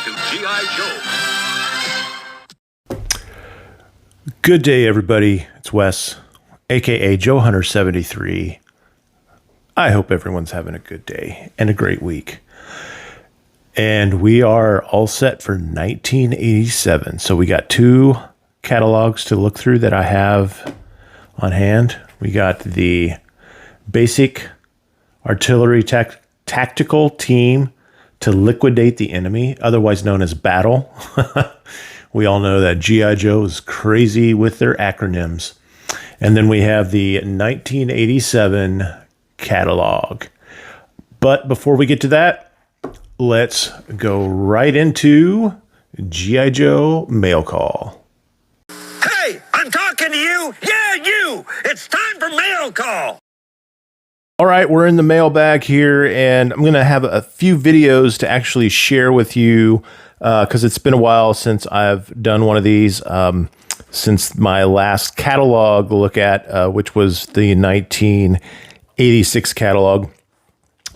to GI Joe. Good day, everybody. It's Wes, aka Joe Hunter 73. I hope everyone's having a good day and a great week. And we are all set for 1987. So we got two catalogs to look through that I have on hand. We got the Basic Artillery Tactical Team to Liquidate the Enemy, otherwise known as B.A.T.L.E. We all know that GI Joe is crazy with their acronyms. And then we have the 1987 catalog. But before we get to that, let's go right into GI Joe Mail Call. Hey, I'm talking to you. Yeah, you. It's time for Mail Call. All right, we're in the mailbag here, and I'm going to have a few videos to actually share with you because it's been a while since I've done one of these, since my last catalog look at, which was the 1986 catalog.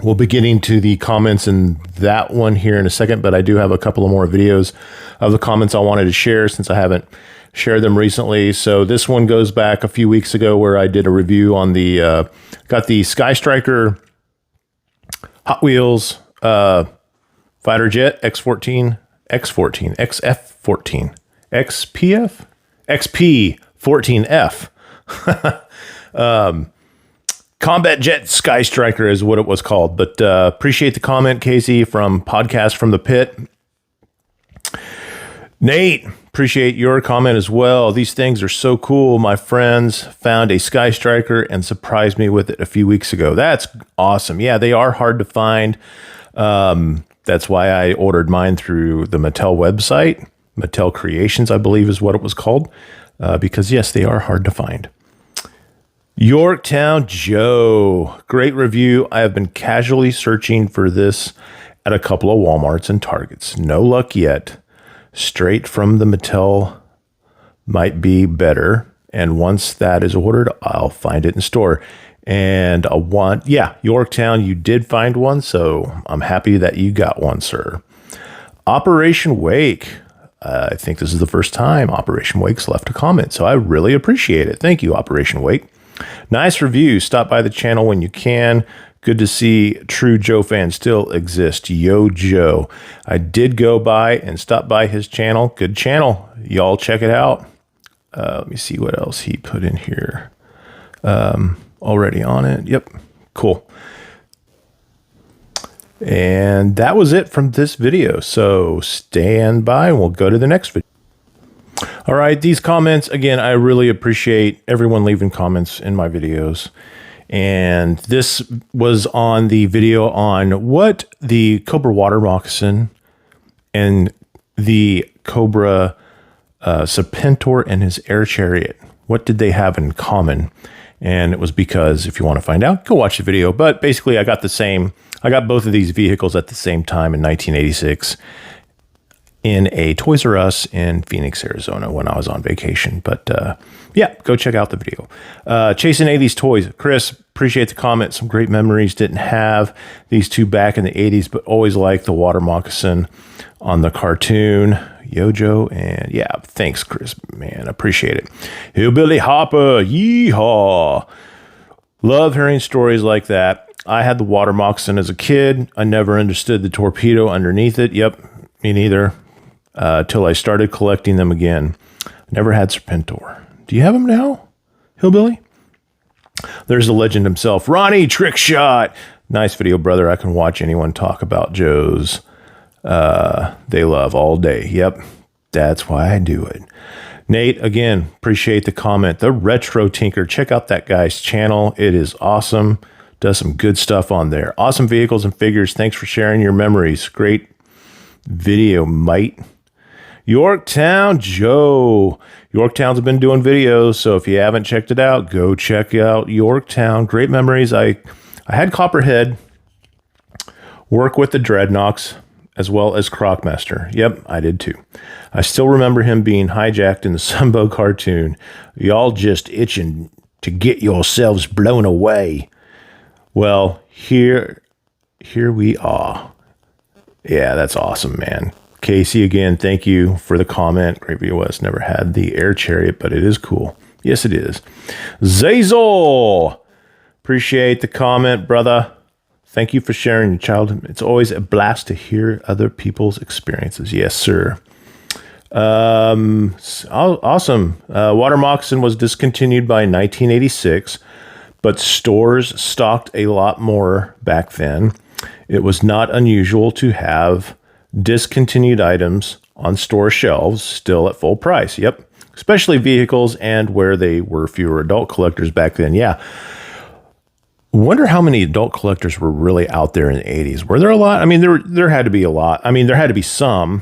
We'll be getting to the comments in that one here in a second, but I do have a couple of more videos of the comments I wanted to share since I haven't shared them recently. So this one goes back a few weeks ago where I did a review on the, got the Sky Striker Hot Wheels fighter jet X14, XF14, XPF, XP14F. Combat Jet Sky Striker is what it was called. But appreciate the comment, Casey, from Podcast from the Pit. Nate, appreciate your comment as well. These things are so cool. My friends found a Sky Striker and surprised me with it a few weeks ago. That's awesome. Yeah, they are hard to find. That's why I ordered mine through the Mattel website. Mattel Creations, I believe is what it was called. Because, yes, they are hard to find. Yorktown Joe, great review. I have been casually searching for this at a couple of Walmarts and Targets. No luck yet. Straight from the Mattel might be better. And once that is ordered, I'll find it in store. And Yorktown, you did find one. So I'm happy that you got one, sir. Operation Wake. I think this is the first time Operation Wake's left a comment. So I really appreciate it. Thank you, Operation Wake. Nice review. Stop by the channel when you can. Good to see true Joe fans still exist. Yo, Joe. I did go by and stop by his channel. Good channel. Y'all check it out. Let me see what else he put in here. Already on it. Yep. Cool. And that was it from this video. So stand by and we'll go to the next video. All right. These comments, again, I really appreciate everyone leaving comments in my videos. And this was on the video on what the Cobra water moccasin and the Cobra Serpentor and his air chariot, what did they have in common? And it was because, if you want to find out, go watch the video. But basically, I got both of these vehicles at the same time in 1986 in a Toys R Us in Phoenix, Arizona when I was on vacation. But yeah, go check out the video. Chasing 80s Toys. Chris, appreciate the comment. Some great memories. Didn't have these two back in the 80s, but always liked the water moccasin on the cartoon. Yojo, and yeah, thanks, Chris. Man, appreciate it. Hillbilly Hopper, yeehaw. Love hearing stories like that. I had the water moccasin as a kid. I never understood the torpedo underneath it. Yep, me neither. Till I started collecting them again. Never had Serpentor. Do you have him now, Hillbilly? There's the legend himself. Ronnie, trick shot. Nice video, brother. I can watch anyone talk about Joe's. They love all day. Yep, that's why I do it. Nate, again, appreciate the comment. The Retro Tinker. Check out that guy's channel. It is awesome. Does some good stuff on there. Awesome vehicles and figures. Thanks for sharing your memories. Great video, mate. Yorktown Joe. Yorktown's been doing videos, so if you haven't checked it out, go check out Yorktown. Great memories. I had Copperhead work with the Dreadnoks as well as Crocmaster. Yep, I did too. I still remember him being hijacked in the Sunbow cartoon. Y'all just itching to get yourselves blown away. Well, here we are. Yeah, that's awesome, man. Casey, again, thank you for the comment. Great VOS never had the air chariot, but it is cool. Yes, it is. Zazel, appreciate the comment, brother. Thank you for sharing your childhood. It's always a blast to hear other people's experiences. Yes, sir. Awesome. Water Moccasin was discontinued by 1986, but stores stocked a lot more back then. It was not unusual to have discontinued items on store shelves still at full price. Yep. Especially vehicles and where they were fewer adult collectors back then. Yeah. Wonder how many adult collectors were really out there in the 80s. Were there a lot? I mean, there had to be a lot. I mean, there had to be some.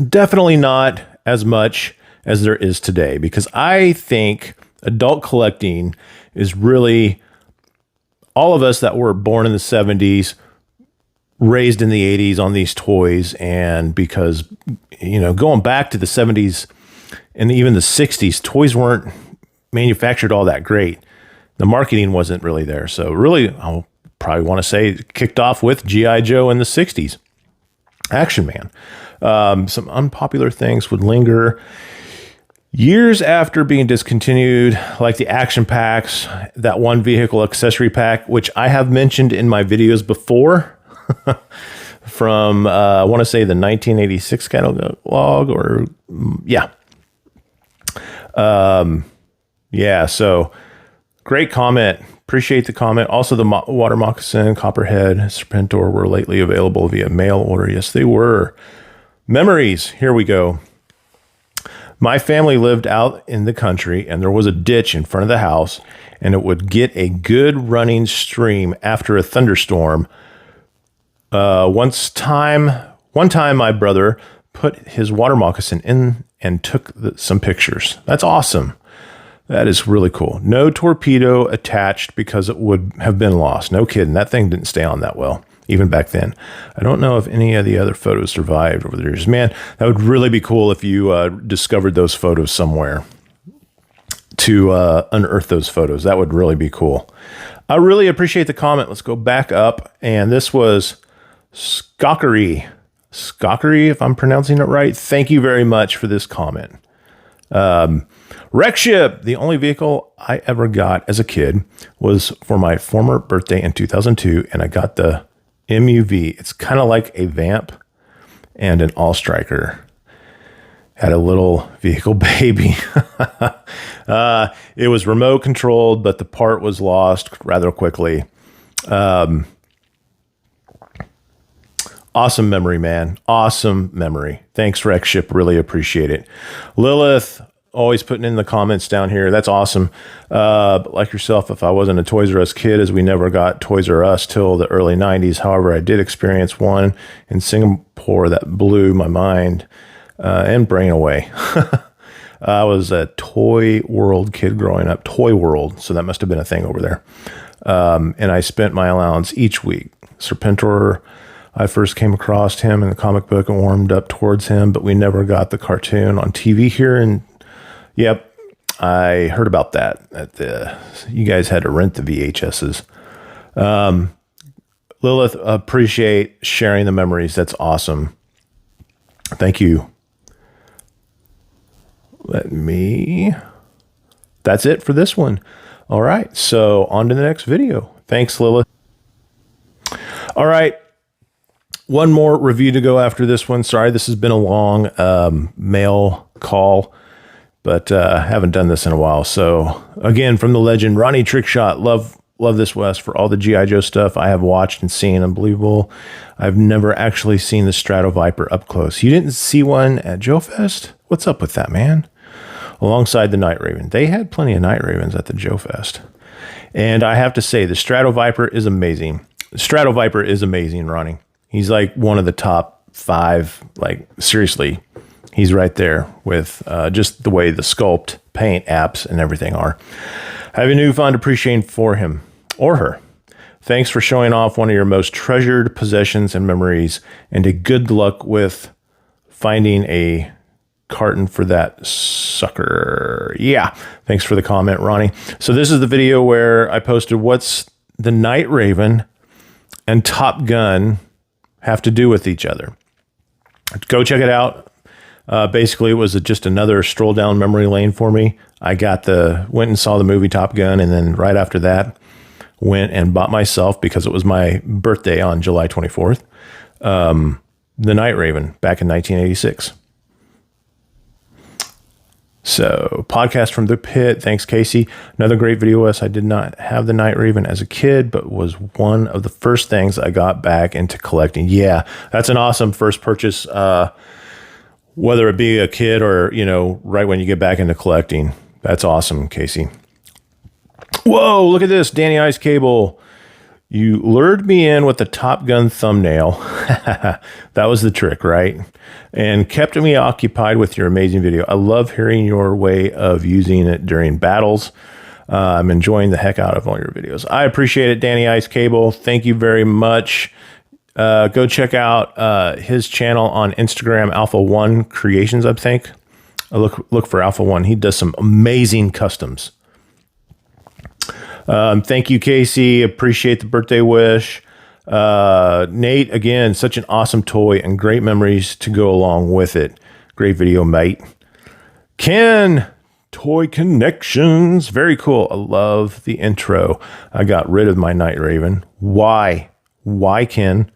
Definitely not as much as there is today, because I think adult collecting is really all of us that were born in the 70s, raised in the 80s on these toys. And because, you know, going back to the 70s and even the 60s, toys weren't manufactured all that great. The marketing wasn't really there. So really, I'll probably want to say it kicked off with GI Joe in the 60s. Action Man. Some unpopular things would linger years after being discontinued, like the action packs, that one vehicle accessory pack, which I have mentioned in my videos before. From I want to say the 1986 catalog, or yeah. So great comment. Appreciate the comment. Also, the Water Moccasin, Copperhead, Serpentor were lately available via mail order. Yes, they were. Memories. Here we go. My family lived out in the country, and there was a ditch in front of the house, and it would get a good running stream after a thunderstorm. One time my brother put his water moccasin in and took some pictures. That's awesome. That is really cool. No torpedo attached because it would have been lost. No kidding. That thing didn't stay on that well, even back then. I don't know if any of the other photos survived over the years. Man, that would really be cool if you discovered those photos somewhere to unearth those photos. That would really be cool. I really appreciate the comment. Let's go back up. And this was Skockery, if I'm pronouncing it right. Thank you very much for this comment. Wreck Ship, the only vehicle I ever got as a kid was for my former birthday in 2002, and I got the MUV. It's kind of like a Vamp and an All-Striker. Had a little vehicle baby. It was remote controlled, but the part was lost rather quickly. Awesome memory, man. Awesome memory. Thanks, Wreck Ship. Really appreciate it. Lilith, always putting in the comments down here. That's awesome. But like yourself, if I wasn't a Toys R Us kid, as we never got Toys R Us till the early 90s. However, I did experience one in Singapore that blew my mind and brain away. I was a Toy World kid growing up. Toy World. So that must have been a thing over there. And I spent my allowance each week. Serpentor, I first came across him in the comic book and warmed up towards him, but we never got the cartoon on TV here. And yep, I heard about that. You guys had to rent the VHSs. Lilith, appreciate sharing the memories. That's awesome. Thank you. That's it for this one. All right, so on to the next video. Thanks, Lilith. All right. One more review to go after this one. Sorry, this has been a long mail call, but haven't done this in a while. So again, from the legend, Ronnie Trickshot. Love this, Wes, for all the GI Joe stuff I have watched and seen. Unbelievable. I've never actually seen the Strato Viper up close. You didn't see one at Joe Fest? What's up with that, man? Alongside the Night Raven. They had plenty of Night Ravens at the Joe Fest. And I have to say, the Strato Viper is amazing. The Strato Viper is amazing, Ronnie. He's like one of the top 5, like seriously, he's right there with just the way the sculpt, paint, apps, and everything are. I have a newfound appreciation for him or her. Thanks for showing off one of your most treasured possessions and memories, and a good luck with finding a carton for that sucker. Yeah, thanks for the comment, Ronnie. So this is the video where I posted what's the Night Raven and Top Gun have to do with each other. Go check it out. Basically, it was just another stroll down memory lane for me. I went and saw the movie Top Gun, and then right after that, went and bought myself, because it was my birthday on July 24th, The Night Raven back in 1986. So, podcast from the pit. Thanks, Casey. Another great video. I did not have the Night Raven as a kid, but was one of the first things I got back into collecting. Yeah, that's an awesome first purchase, whether it be a kid or, right when you get back into collecting. That's awesome, Casey. Whoa, look at this. Danny Ice Cable. You lured me in with the Top Gun thumbnail. That was the trick, right? And kept me occupied with your amazing video. I love hearing your way of using it during battles. I'm enjoying the heck out of all your videos. I appreciate it, Danny Ice Cable. Thank you very much. Go check out his channel on Instagram, Alpha One Creations, I think. Look for Alpha One. He does some amazing customs. Thank you, Casey. Appreciate the birthday wish. Nate, again, such an awesome toy and great memories to go along with it. Great video, mate. Ken, Toy Connections. Very cool. I love the intro. I got rid of my Night Raven. Why? Why, Ken?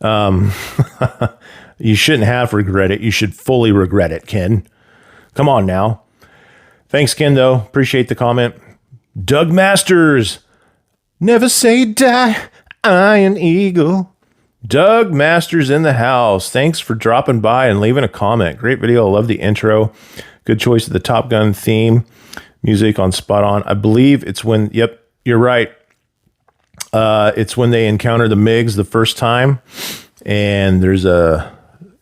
You shouldn't have regret it. You should fully regret it, Ken. Come on now. Thanks, Ken, though. Appreciate the comment. Doug Masters. Never say die. Iron Eagle. Doug Masters in the house. Thanks for dropping by and leaving a comment. Great video. I love the intro. Good choice of the Top Gun theme. Music on spot on. I believe it's when, yep, you're right. It's when they encounter the MiGs the first time. And there's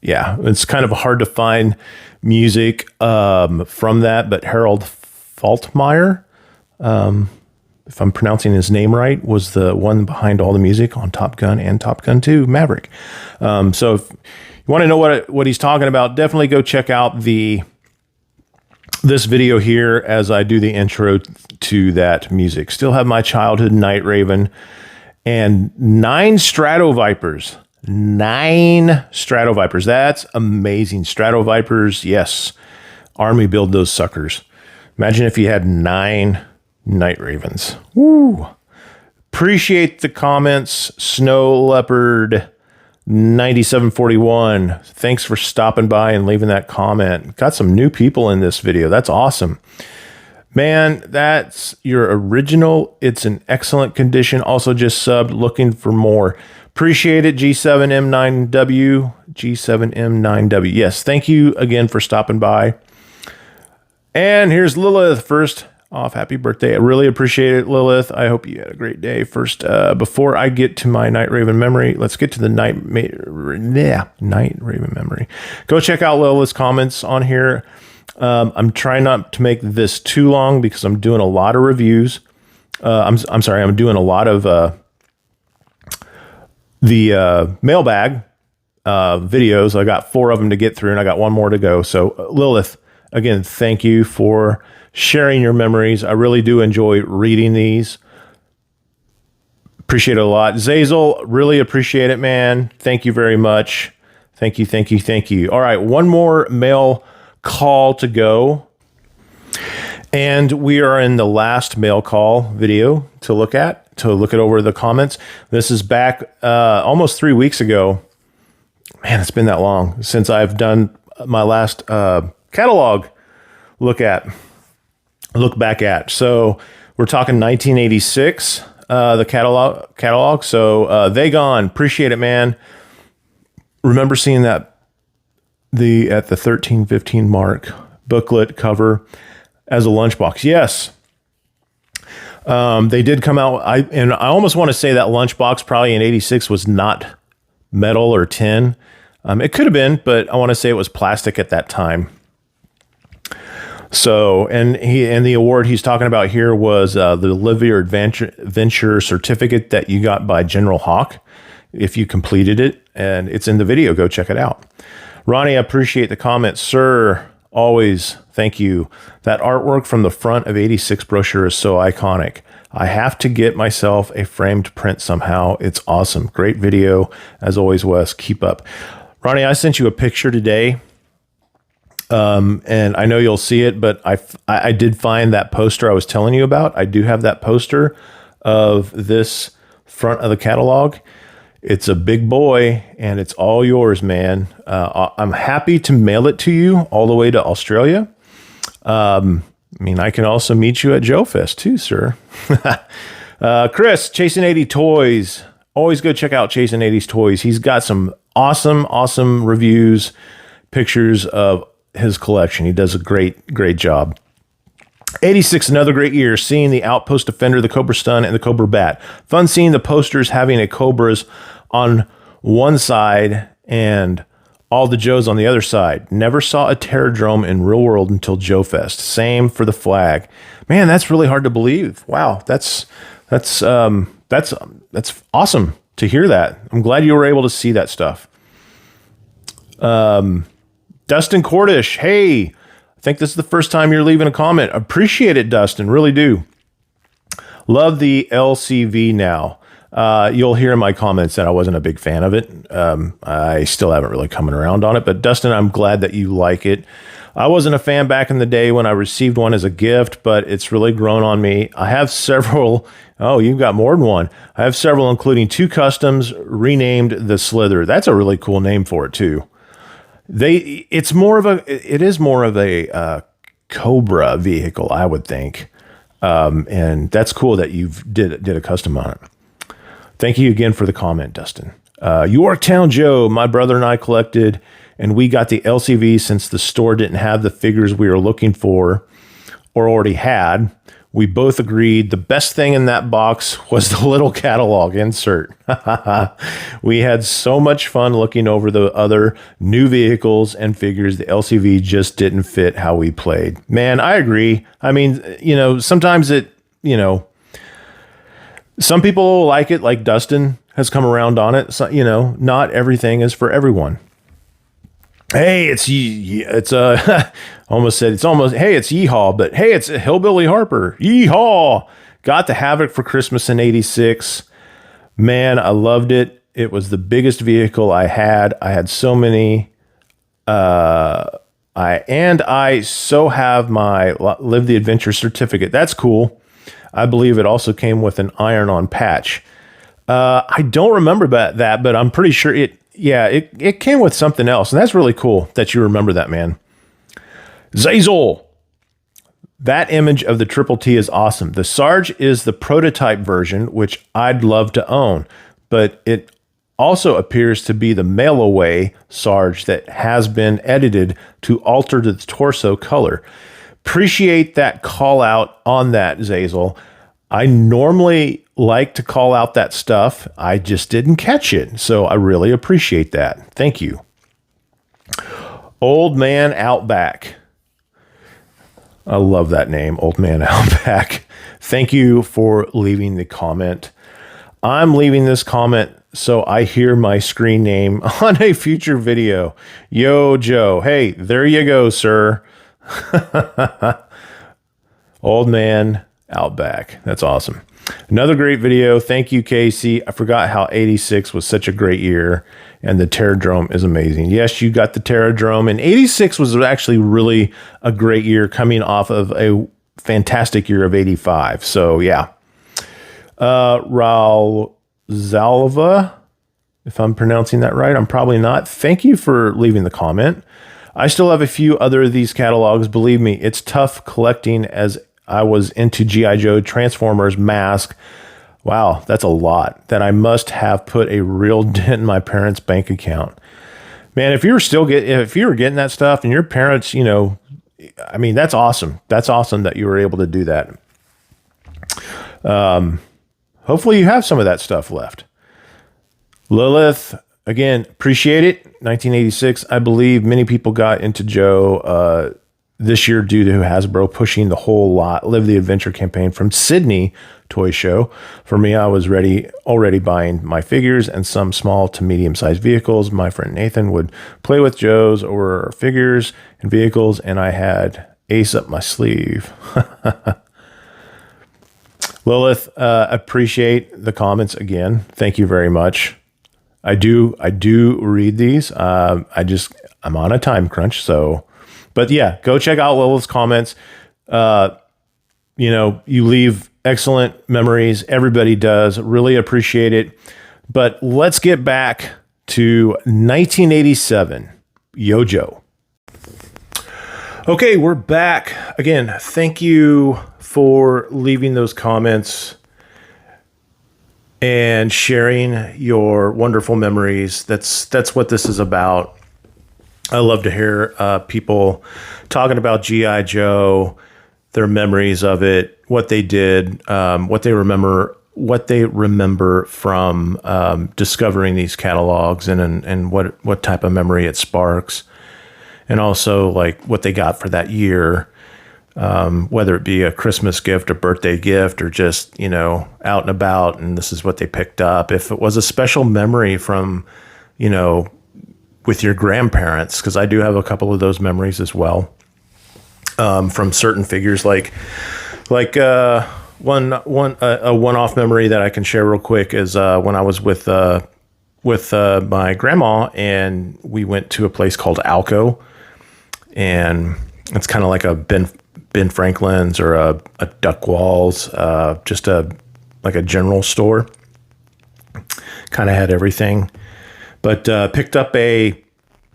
it's kind of hard to find music from that, but Harold Faltermeyer, if I'm pronouncing his name right, was the one behind all the music on Top Gun and Top Gun 2 Maverick. So if you want to know what he's talking about, definitely go check out this video here as I do the intro to that music. Still have my childhood Night Raven and 9 Stratovipers. 9 Stratovipers. That's amazing. Stratovipers, yes. Army build those suckers. Imagine if you had 9 Night Ravens. Woo. Appreciate the comments. Snow Leopard 9741. Thanks for stopping by and leaving that comment. Got some new people in this video. That's awesome. Man, that's your original. It's in excellent condition. Also just subbed, looking for more. Appreciate it, G7M9W. G7M9W. Yes, thank you again for stopping by. And here's Lilith. First off, happy birthday. I really appreciate it, Lilith. I hope you had a great day. First, before I get to my Night Raven memory, let's get to the Night Raven memory. Go check out Lilith's comments on here. I'm trying not to make this too long because I'm doing a lot of reviews. I'm sorry, I'm doing a lot of the mailbag videos. I got 4 of them to get through, and I got 1 more to go. So, Lilith, again, thank you for sharing your memories. I really do enjoy reading these. Appreciate it a lot. Zazel, really appreciate it, man. Thank you very much. Thank you, thank you, thank you. All right, 1 more mail call to go. And we are in the last mail call video to look at over the comments. This is back almost 3 weeks ago. Man, it's been that long since I've done my last catalog look back at. So we're talking 1986, the catalog. So They Gone, appreciate it, man. Remember seeing that at the 1315 mark booklet cover as a lunchbox. Yes. They did come out. I almost want to say that lunchbox probably in 86 was not metal or tin. It could have been, but I want to say it was plastic at that time. So, and the award he's talking about here was the Live Your Adventure certificate that you got by General Hawk if you completed it, and it's in the video. Go check it out. Ronnie, I appreciate the comment, sir. Always, thank you. That artwork from the front of 86 brochure is so iconic. I have to get myself a framed print somehow. It's awesome. Great video. As always, Wes, keep up. Ronnie, I sent you a picture today, and I know you'll see it, but I did find that poster I was telling you about. I do have that poster of this front of the catalog. It's a big boy, and it's all yours, man. I'm happy to mail it to you all the way to Australia. I mean, I can also meet you at Joe Fest too, sir. Chris, Chasing 80 Toys. Always go check out Chasing 80's Toys. He's got some awesome reviews, pictures of his collection. He does a great job. 86, another great year. Seeing the Outpost Defender, the Cobra Stun, and the Cobra Bat. Fun seeing the posters having a Cobras on one side and all the Joes on the other side. Never saw a Terradrome in real world until Joe Fest. Same for the flag. Man, that's really hard to believe. Wow, that's awesome to hear that. I'm glad you were able to see that stuff. Dustin Cordish, hey, I think this is the first time you're leaving a comment. Appreciate it, Dustin, really do. Love the LCV now. You'll hear in my comments that I wasn't a big fan of it. I still haven't really come around on it, but Dustin, I'm glad that you like it. I wasn't a fan back in the day when I received one as a gift, but it's really grown on me. I have several. Oh, you've got more than one. I have several, including 2 customs renamed the Slither. That's a really cool name for it too. It is more of a Cobra vehicle, I would think. And that's cool that you've did a custom on it. Thank you again for the comment, Dustin. Yorktown Joe, my brother and I collected, and we got the LCV since the store didn't have the figures we were looking for or already had. We both agreed the best thing in that box was the little catalog insert. We had so much fun looking over the other new vehicles and figures. The LCV just didn't fit how we played. Man, I agree. I mean, sometimes some people like it, like Dustin has come around on it. So, not everything is for everyone. Hey, it's almost said it's almost, hey, it's Yeehaw, but hey, it's Hillbilly Harper. Yeehaw! Got the Havoc for Christmas in 86. Man, I loved it. It was the biggest vehicle I had. I had so many. I so have my Live the Adventure certificate. That's cool. I believe it also came with an iron-on patch. I don't remember that, but I'm pretty sure it came with something else, and that's really cool that you remember that, man. Zazel. That image of the Triple T is awesome. The Sarge is the prototype version, which I'd love to own, but it also appears to be the mail-away Sarge that has been edited to alter the torso color. Appreciate that call out on that, Zazel. I normally like to call out that stuff. I just didn't catch it. So I really appreciate that. Thank you. Old Man Outback. I love that name, Old Man Outback. Thank you for leaving the comment. I'm leaving this comment so I hear my screen name on a future video. Yo, Joe. Hey, there you go, sir. Old Man Outback. That's awesome. Another great video. Thank you, Casey. I forgot how 86 was such a great year, and the Terradrome is amazing. Yes, you got the Terradrome, and 86 was actually really a great year coming off of a fantastic year of 85. So, yeah. Raul Zalva, if I'm pronouncing that right. I'm probably not. Thank you for leaving the comment. I still have a few other of these catalogs. Believe me, it's tough collecting as I was into GI Joe, Transformers, Mask. Wow, that's a lot that I must have put a real dent in my parents' bank account. Man, if you were getting that stuff and your parents, I mean, that's awesome. That's awesome that you were able to do that. Hopefully you have some of that stuff left. Lilith, again, appreciate it. 1986, I believe many people got into Joe this year due to Hasbro pushing the whole lot Live the Adventure campaign from Sydney Toy Show. For me, I was already buying my figures and some small to medium-sized vehicles. My friend Nathan would play with Joes or figures and vehicles, and I had Ace up my sleeve. Lilith, appreciate the comments again. Thank you very much. I do read these. I'm on a time crunch. So, but yeah, go check out Lilith's comments. You leave excellent memories. Everybody does. Really appreciate it. But let's get back to 1987, Yo Joe. Okay, we're back. Again, thank you for leaving those comments and sharing your wonderful memories. That's what this is about. I love to hear people talking about GI Joe, their memories of it, what they did, what they remember from discovering these catalogs, and what type of memory it sparks, and also like what they got for that year, whether it be a Christmas gift, a birthday gift, or just out and about, and this is what they picked up. If it was a special memory from with your grandparents, because I do have a couple of those memories as well, from certain figures, like a one-off memory that I can share real quick is when I was with my grandma, and we went to a place called Alco, and it's kind of like a Ben Franklin's or a Duck Walls, just like a general store. Kind of had everything, but picked up a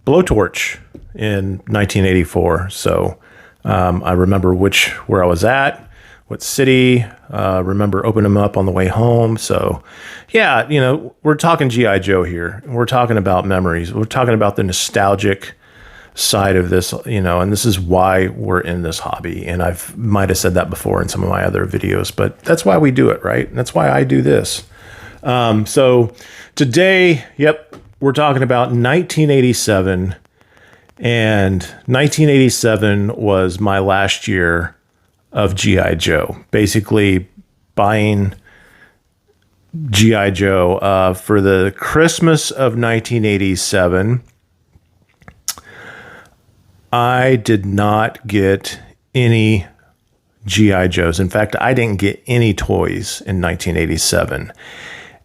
blowtorch in 1984. So I remember where I was at, what city. Remember opening them up on the way home. So yeah, we're talking GI Joe here. We're talking about memories. We're talking about the nostalgic side of this, and this is why we're in this hobby. And might have said that before in some of my other videos, but that's why we do it, right? And that's why I do this. So today, we're talking about 1987, and 1987 was my last year of GI Joe, basically buying GI Joe, for the Christmas of 1987. I did not get any GI Joes. In fact, I didn't get any toys in 1987.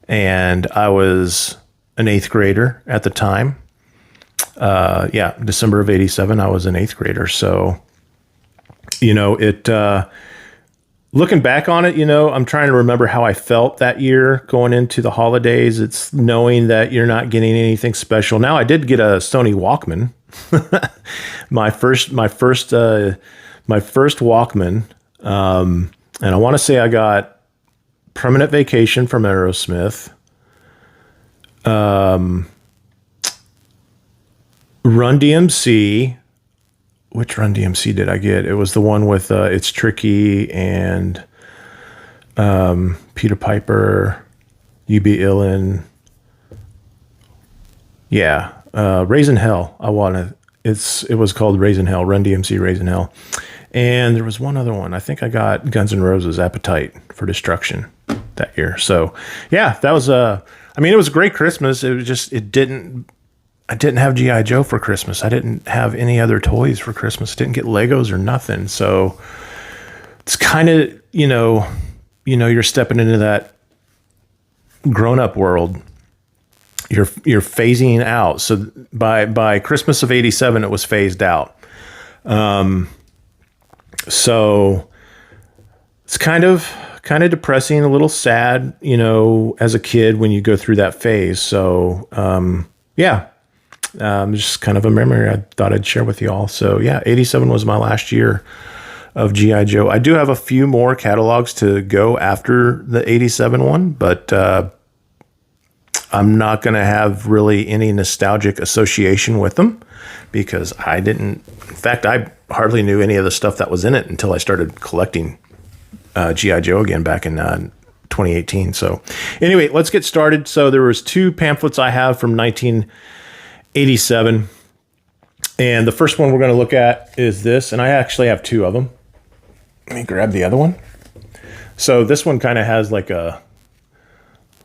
And I was an 8th grader at the time. December of 87, I was an 8th grader. So, looking back on it, I'm trying to remember how I felt that year going into the holidays. It's knowing that you're not getting anything special. Now, I did get a Sony Walkman. my first Walkman, and I want to say I got Permanent Vacation from Aerosmith, Run DMC. Which Run DMC did I get? It was the one with It's Tricky and Peter Piper, You Be Illin. Yeah. Raising Hell. It was called Raising Hell, Run DMC Raising Hell. And there was one other one. I think I got Guns N' Roses Appetite for Destruction that year. So yeah, that was it was a great Christmas. It was just, I didn't have GI Joe for Christmas. I didn't have any other toys for Christmas. Didn't get Legos or nothing. So it's kind of, you're stepping into that grown-up world. You're phasing out. So by Christmas of 87, it was phased out. So it's kind of depressing, a little sad, as a kid when you go through that phase. So, just kind of a memory I thought I'd share with you all. So yeah, 87 was my last year of GI Joe. I do have a few more catalogs to go after the 87 one, but, I'm not going to have really any nostalgic association with them because in fact, I hardly knew any of the stuff that was in it until I started collecting GI Joe again back in 2018. So anyway, let's get started. So there was 2 pamphlets I have from 1987. And the first one we're going to look at is this, and I actually have 2 of them. Let me grab the other one. So this one kind of has like a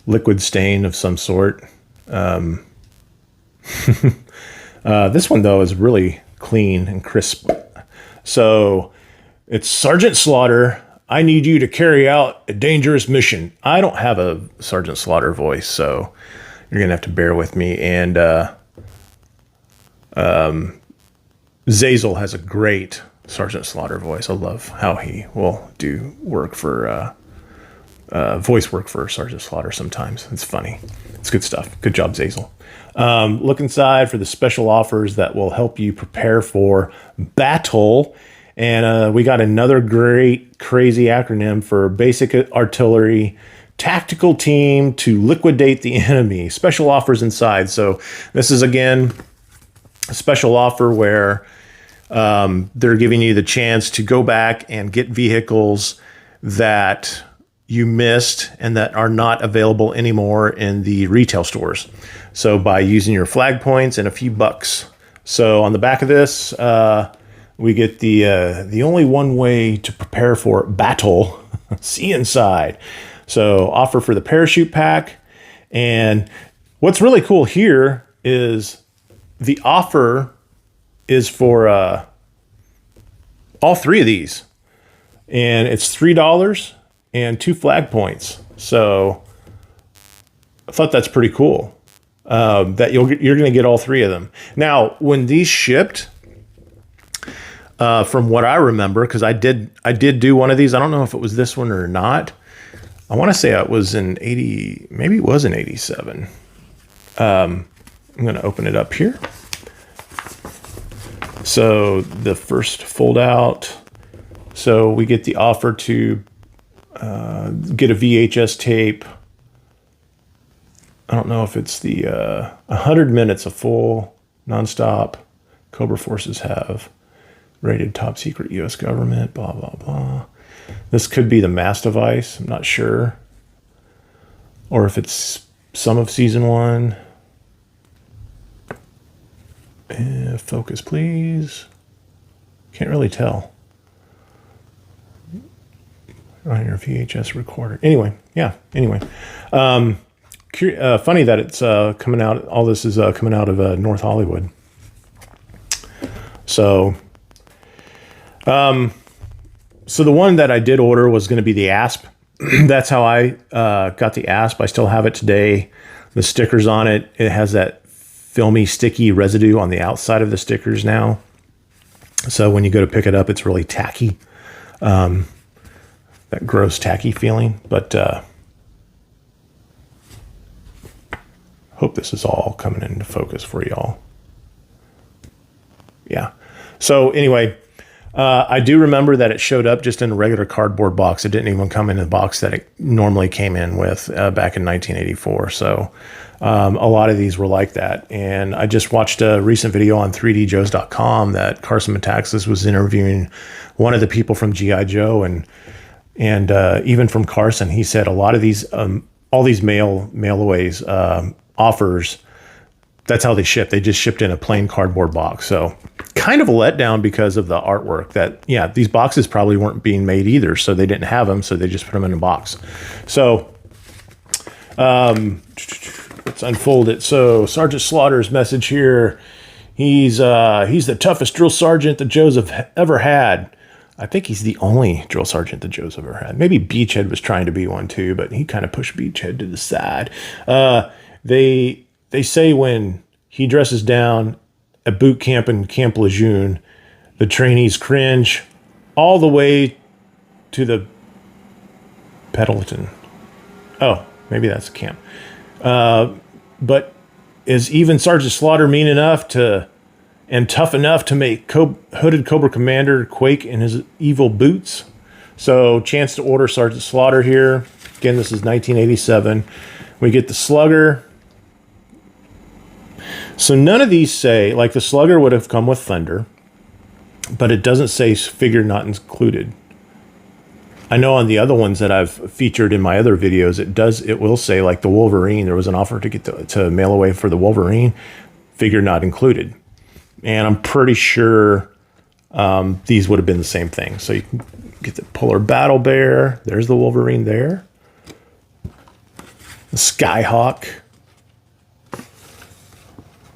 liquid stain of some sort. This one, though, is really clean and crisp. So it's Sergeant Slaughter. I need you to carry out a dangerous mission. I don't have a Sergeant Slaughter voice, so you're going to have to bear with me. And Zazel has a great Sergeant Slaughter voice. I love how he will do work for voice work for Sergeant Slaughter sometimes. It's funny. It's good stuff. Good job, Zazel. Look inside for the special offers that will help you prepare for battle. And we got another great, crazy acronym for Basic Artillery Tactical Team to Liquidate the Enemy. Special offers inside. So this is, again, a special offer where they're giving you the chance to go back and get vehicles that you missed and that are not available anymore in the retail stores. So by using your flag points and a few bucks. So on the back of this, we get the only one way to prepare for battle. See inside. So offer for the parachute pack. And what's really cool here is the offer is for all three of these. And it's $3 and 2 flag points. So I thought that's pretty cool. That you're going to get all three of them. Now, when these shipped, from what I remember, because I did do one of these. I don't know if it was this one or not. I want to say it was in 80, maybe it was in 87. I'm going to open it up here. So the first fold out. So we get the offer to get a VHS tape. I don't know if it's the 100 minutes of full nonstop Cobra forces have rated top secret U.S. government, blah, blah, blah. This could be the mass device. I'm not sure. Or if it's some of season 1. Focus, please. Can't really tell. On your VHS recorder. Anyway, yeah. Anyway, funny that it's coming out. All this is coming out of North Hollywood. So, so the one that I did order was going to be the ASP. That's how I got the ASP. I still have it today. The stickers on it. It has that filmy, sticky residue on the outside of the stickers now. So when you go to pick it up, it's really tacky. That gross, tacky feeling. But hope this is all coming into focus for y'all. Yeah. So anyway, I do remember that it showed up just in a regular cardboard box. It didn't even come in the box that it normally came in with back in 1984. So a lot of these were like that. And I just watched a recent video on 3djoes.com that Carson Metaxas was interviewing one of the people from GI Joe, and even from Carson, he said a lot of these, all these mail-aways offers, that's how they ship. They just shipped in a plain cardboard box. So kind of a letdown because of the artwork that, yeah, these boxes probably weren't being made either. So they didn't have them. So they just put them in a box. So let's unfold it. So Sergeant Slaughter's message here. He's the toughest drill sergeant the Joes have ever had. I think he's the only drill sergeant the Joes have ever had. Maybe Beachhead was trying to be one too, but he kind of pushed Beachhead to the side. They say when he dresses down at boot camp in Camp Lejeune, the trainees cringe all the way to the Pendleton. Oh, maybe that's a camp. But is even Sergeant Slaughter mean enough to and tough enough to make Hooded Cobra Commander quake in his evil boots? So chance to order Sergeant Slaughter here. Again, this is 1987. We get the Slugger. So none of these say, like the Slugger would have come with Thunder, but it doesn't say figure not included. I know on the other ones that I've featured in my other videos, it will say like the Wolverine. There was an offer to get to mail away for the Wolverine, figure not included. And I'm pretty sure these would have been the same thing. So you can get the Polar Battle Bear. There's the Wolverine there. The Skyhawk.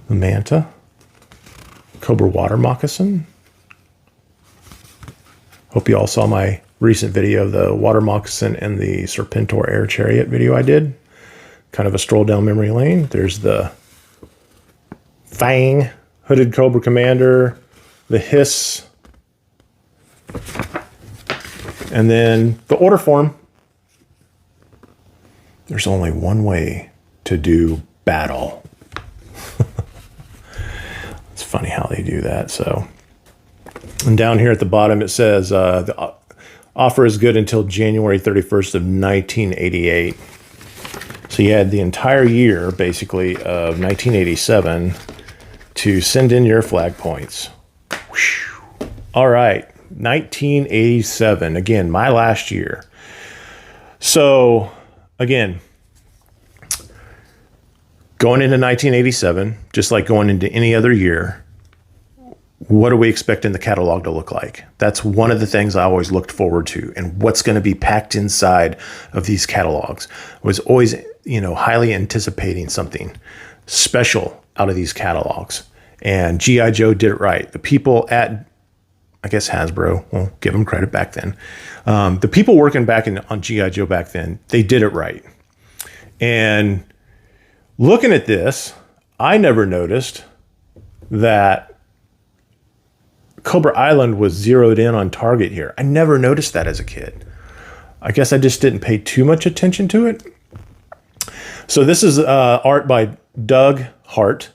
The Manta. Cobra Water Moccasin. Hope you all saw my recent video of the Water Moccasin and the Serpentor Air Chariot video I did. kind of a stroll down memory lane. There's the Fang, Hooded Cobra Commander, the Hiss, and then the order form. There's only one way to do battle. It's funny how they do that. So, and down here at the bottom, it says the offer is good until January 31st of 1988. So you had the entire year, basically, of 1987 to send in your flag points. Whew. All right, 1987. Again, my last year. So, again, going into 1987, just like going into any other year, what are we expecting the catalog to look like? That's one of the things I always looked forward to, and what's going to be packed inside of these catalogs. I was always, highly anticipating something special out of these catalogs. And GI Joe did it right. The people at, I guess, Hasbro, we'll give them credit back then. The people working back on GI Joe back then, they did it right. And looking at this, I never noticed that Cobra Island was zeroed in on target here. I never noticed that as a kid. I guess I just didn't pay too much attention to it. So this is art by Doug Hart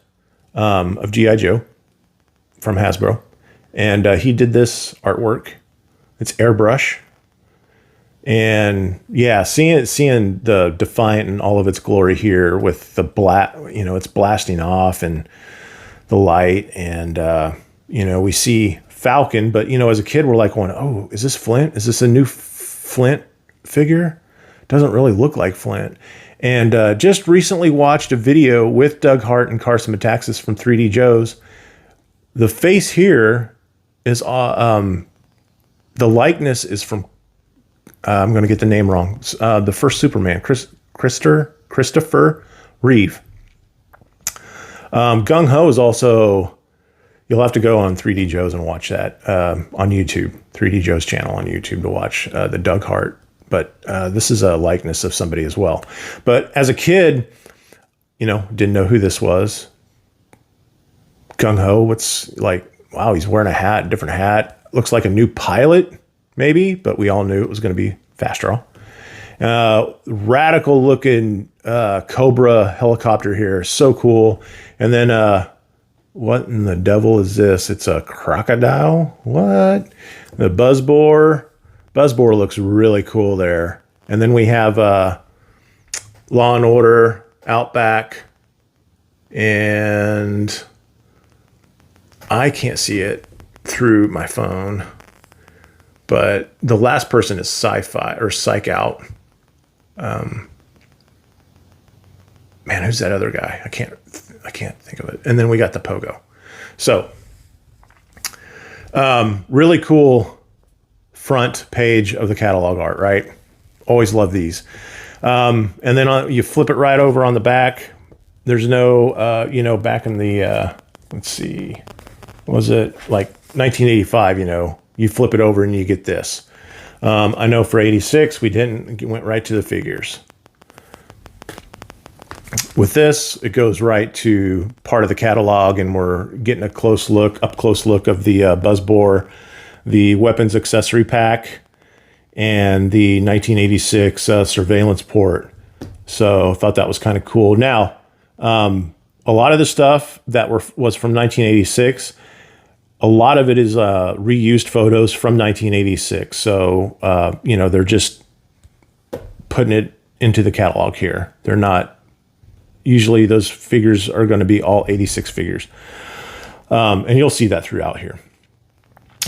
of GI Joe from Hasbro. And he did this artwork. It's airbrush. And yeah, seeing the Defiant in all of its glory here with the it's blasting off and the light, and we see Falcon, but as a kid we're like going, oh, is this Flint? Is this a new Flint figure? Doesn't really look like Flint. And just recently watched a video with Doug Hart and Carson Metaxas from 3D Joe's. The face here is the likeness is from I'm going to get the name wrong. The first Superman, Christopher Reeve. Gung Ho is also, you'll have to go on 3D Joe's and watch that on YouTube, 3D Joe's channel on YouTube to watch the Doug Hart. But this is a likeness of somebody as well. But as a kid, didn't know who this was. Gung Ho, wow, he's wearing a hat, different hat. Looks like a new pilot. Maybe, but we all knew it was going to be Fastral. Radical looking Cobra helicopter here. So cool. And then what in the devil is this? It's a crocodile? What? The Buzzbore. Buzzbore looks really cool there. And then we have Law and Order, Outback. And I can't see it through my phone. But the last person is Sci-Fi or Psych Out. Man, who's that other guy? I can't think of it. And then we got the Pogo. So, really cool front page of the catalog art, right? Always love these. And then you flip it right over on the back. There's no, back in the, let's see, was it like 1985, you flip it over and you get this. I know for 86, we went right to the figures. With this, it goes right to part of the catalog, and we're getting a up close look of the Buzzbore, the weapons accessory pack, and the 1986 surveillance port. So I thought that was kind of cool. Now, a lot of the stuff that was from 1986, a lot of it is reused photos from 1986. So, they're just putting it into the catalog here. They're not, usually those figures are going to be all 86 figures. And you'll see that throughout here.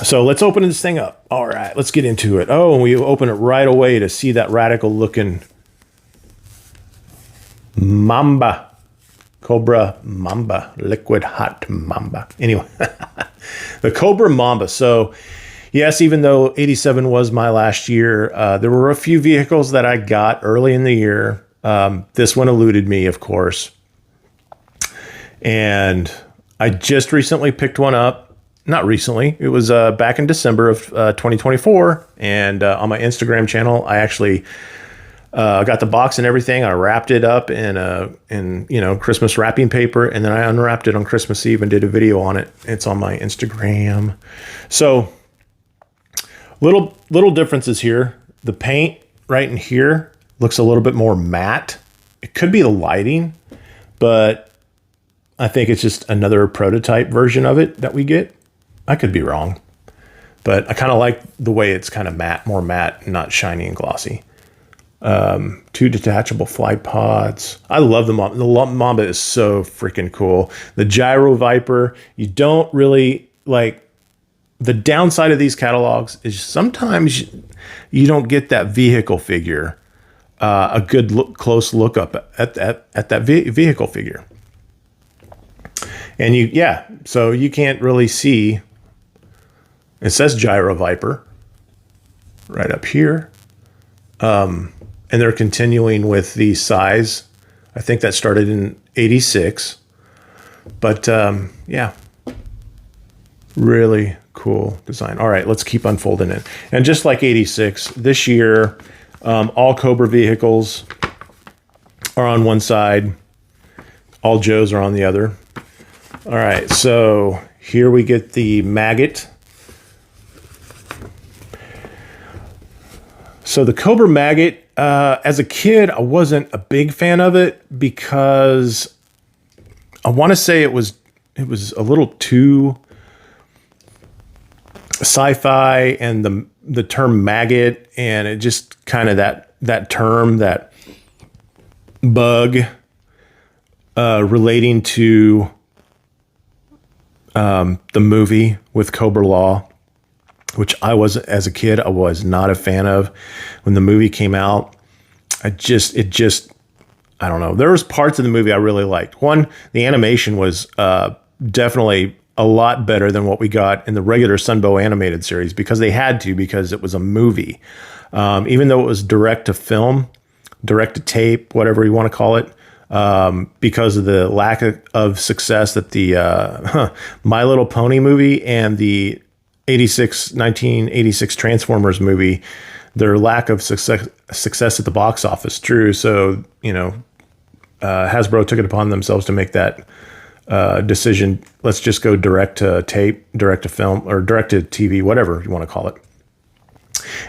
So let's open this thing up. All right, let's get into it. Oh, and we open it right away to see that radical looking Mamba. Cobra Mamba, liquid hot Mamba. Anyway, the Cobra Mamba. So yes, even though 87 was my last year, there were a few vehicles that I got early in the year. This one eluded me, of course. And I just recently picked one up. Not recently. It was back in December of 2024. And on my Instagram channel, I actually I got the box and everything. I wrapped it up in Christmas wrapping paper, and then I unwrapped it on Christmas Eve and did a video on it. It's on my Instagram. So little differences here. The paint right in here looks a little bit more matte. It could be the lighting, but I think it's just another prototype version of it that we get. I could be wrong, but I kind of like the way it's kind of matte, more matte, not shiny and glossy. 2 detachable fly pods. I love the Mamba. The Mamba is so freaking cool. The Gyro Viper, you don't really like. The downside of these catalogs is sometimes you don't get that vehicle figure, a good close look up at that vehicle figure. And so you can't really see. It says Gyro Viper right up here. And they're continuing with the size. I think that started in 86. But really cool design. All right, let's keep unfolding it. And just like 86, this year, all Cobra vehicles are on one side. All Joes are on the other. All right, so here we get the maggot. So the Cobra maggot, as a kid, I wasn't a big fan of it because I want to say it was a little too sci-fi, and the term maggot, and it just kind of that term, that bug relating to the movie with Cobra-La, which as a kid, I was not a fan of. When the movie came out, I don't know. There was parts of the movie I really liked. One, the animation was definitely a lot better than what we got in the regular Sunbow animated series, because they had to, because it was a movie. Even though it was direct to film, direct to tape, whatever you want to call it, because of the lack of success that the My Little Pony movie and the 1986 Transformers movie, their lack of success at the box office drew. So, Hasbro took it upon themselves to make that decision. Let's just go direct to tape, direct to film, or direct to TV, whatever you want to call it.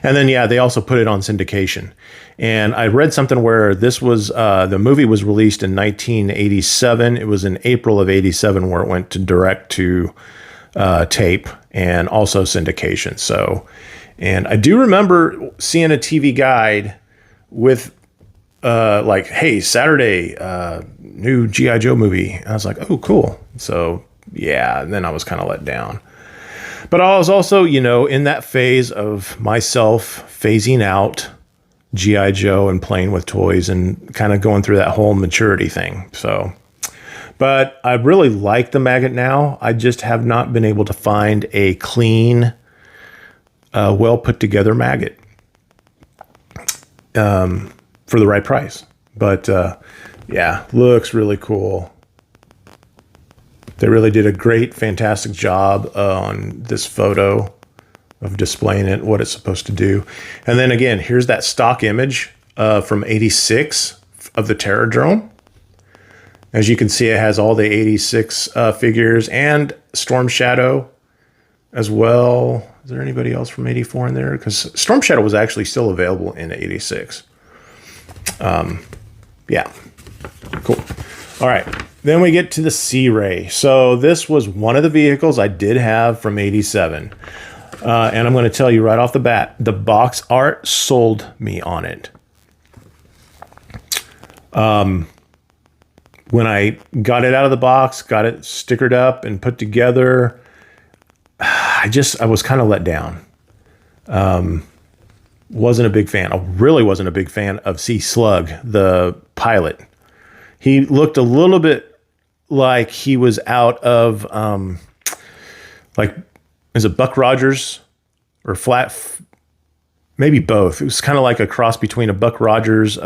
And then, they also put it on syndication. And I read something where this was, the movie was released in 1987. It was in April of 87 where it went to direct to tape and also syndication. So, and I do remember seeing a TV guide with hey, Saturday, new GI Joe movie. And I was like, oh, cool. So and then I was kind of let down. But I was also, in that phase of myself phasing out GI Joe and playing with toys and kind of going through that whole maturity thing. So, but I really like the maggot now. I just have not been able to find a clean, well put together maggot for the right price. But looks really cool. They really did a great, fantastic job on this photo of displaying it, what it's supposed to do. And then again, here's that stock image from 86 of the Terror Drone. As you can see, it has all the 86 figures and Storm Shadow as well. Is there anybody else from 84 in there? Because Storm Shadow was actually still available in 86. Cool. All right. Then we get to the Sea-Ray. So this was one of the vehicles I did have from 87. And I'm going to tell you right off the bat, the box art sold me on it. When I got it out of the box, got it stickered up and put together, I was kind of let down. Wasn't a big fan. I really wasn't a big fan of Sea Slug, the pilot. He looked a little bit like he was out of, is it Buck Rogers or maybe both. It was kind of like a cross between a Buck Rogers